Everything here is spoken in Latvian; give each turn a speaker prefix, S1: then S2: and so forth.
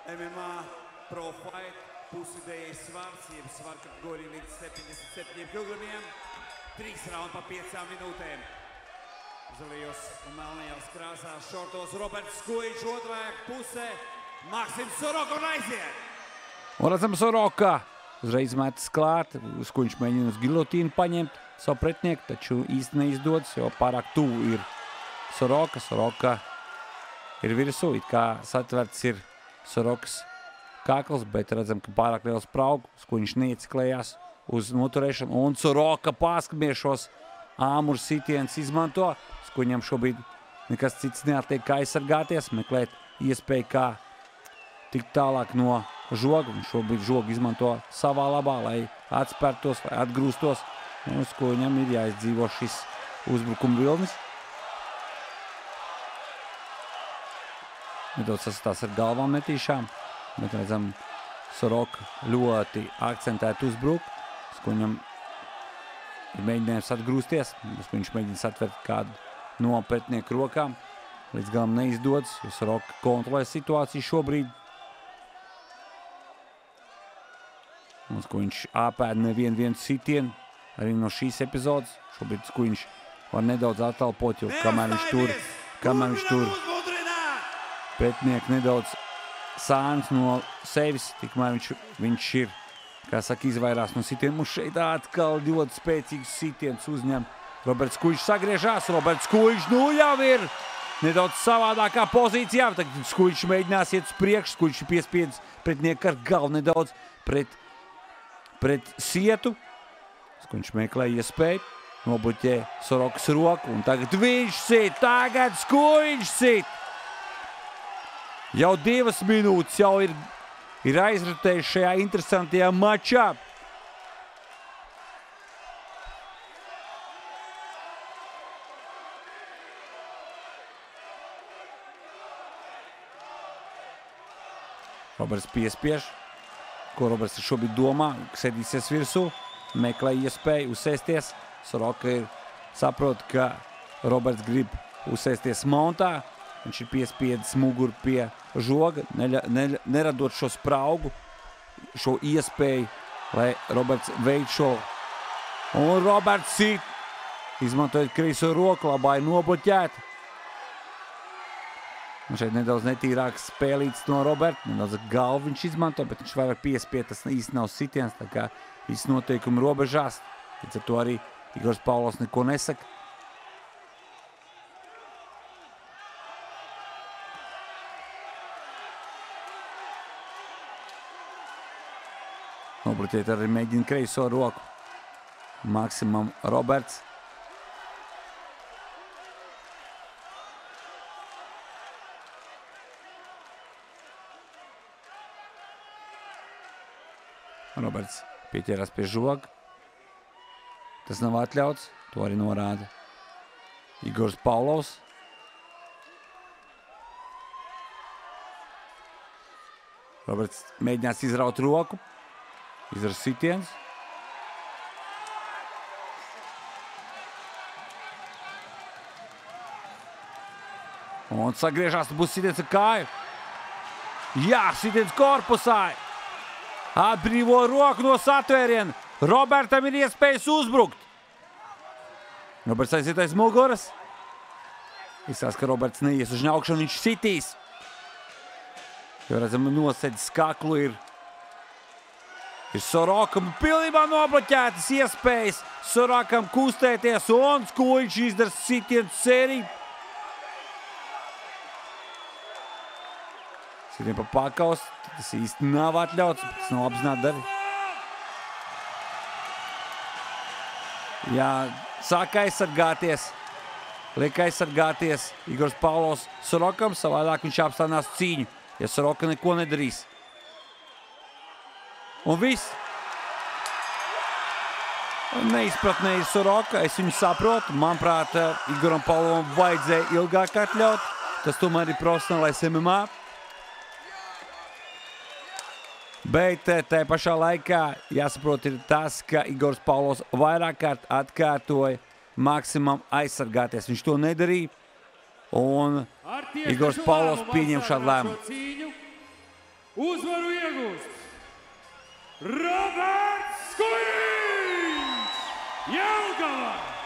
S1: MMA Pro Fight pusidējais svars, jeb svaru kategorija līdz 77 kilogramiem. 3 raundi pa 5 minūtēm. Zilajos un melnajās krāsās šortos Roberts Skujiņš, otrajā pusē Maksims Soroka un aiziet.
S2: Un redzam, Soroka uzreiz metas klāt. Skujiņš mēģina uz gilotīnu paņemt savu pretinieku, taču īsti neizdodas, jo pārāk tuvu ir Soroka. Soroka ir virsū, it kā satverts ir Sorokas kakls, bet redzam, ka pārāk liels spraugu. Skujiņš neieciklējās uz noturēšanu, un Soroka pārskamiešos āmuru sitiens izmanto. Skujiņam šobrīd nekas cits neatliek kā aizsargāties, meklēt iespēju kā tikt tālāk no žoga. Un šobrīd žogu izmanto savā labā, lai atspērtos, lai atgrūstos. Un Skujiņam ir jāizdzīvo šis uzbrukuma vilnis. Nedaudz sasitās ar galvām metīšām, bet redzam, Soroka ļoti akcentēti uzbruk. Skujiņam ir mēģinājums atgrūsties. Viņš mēģina satvert kādu no pretinieku rokām. Līdz galam neizdodas, jo Soroka kontrolē situāciju šobrīd. Un Skujiņš āpēda nevienu sitienu arī no šīs epizodes. Šobrīd Skujiņš var nedaudz attalpot, jo kamēr viņš tur pretinieku nedaudz sāns no sevis, tikmēr viņš ir, kā saka, izvairās no sitieniem. Un šeit atkal ļoti spēcīgs sitiens uzņem. Roberts Skujiņš sagriežās. Roberts Skujiņš nu jau ir nedaudz savādākā pozīcijā. Tagad Skujiņš mēģinās iet uz priekšu. Skujiņš ir piespiedis pretinieku ar galvu nedaudz pret sietu. Skujiņš meklē iespēju, nobloķē Sorokas roku. Un tagad viņš sit. Tagad Skujiņš sit. Jau 2 minūtes jau ir aizritējuši šajā interesantajā mačā. Roberts piespiež. Ko Roberts šobrīd domā? Sēdīsies virsū, meklē iespēju uzsēsties. Soroka saprot, ka Roberts grib uzsēsties mountā. Viņš ir piespiedis muguru pie žoga, neradot šo spraugu, šo iespēju, lai Roberts veiktu šo. Un Roberts sit, izmantojot kreiso roku, labā ir nobloķēta. Un šeit nedaudz netīrāks spēlīts no Roberta, nedaudz galvu viņš izmanto, bet viņš vairāk piespied, tas īsti nav sitiens, tā kā visi noteikumi robežās. Līdz ar to arī Igors Pavlovs neko nesaka. Nobloķēt arī mēģina kreiso roku Maksimam Roberts. Roberts pieķērās pie žoga. Tas nav atļauts, to arī norāda Igors Pavlovs. Roberts mēģinās izraut roku. Izdara sitiens. Un sagriežās, būs sitiens ar kāju. Jā, sitiens korpusā. Atbrīvo roku no satvēriena. Robertam ir iespējas uzbrukt. Roberts aiziet aiz muguras. Izsās, ka Roberts neies uz augšanu, viņš sitīs. Jo redzam, nosēdis kaklu ir Sorokam pilnībā nobloķētas iespējas. Sorokam kustēties un Skujiņš izdara sitienu sēriju. Sitienu pa pakaus, tas īsti nav atļauts, tas nav apzināti darīt. Jā, sāk aizsargāties. Liek aizsargāties Igors Pavlovs Sorokam, savādāk viņš apstādinās cīņu, ja Soroka neko nedarīs. Un viss. Neizpratnē ir Soroka, es viņu saprotu. Manuprāt, Igoram Pavlovam vajadzēja ilgāk atļaut. Tas tomēr ir profesionālais MMA. Bet tā pašā laikā jāsaprot ir tas, ka Igors Pavlovs vairāk kārt atkārtoja Maksimam aizsargāties. Viņš to nedarīja. Un Igors Pavlovs pieņem šādu lēmumu.
S3: uzvaru iegūst Roberts Skujiņš! Jelgava!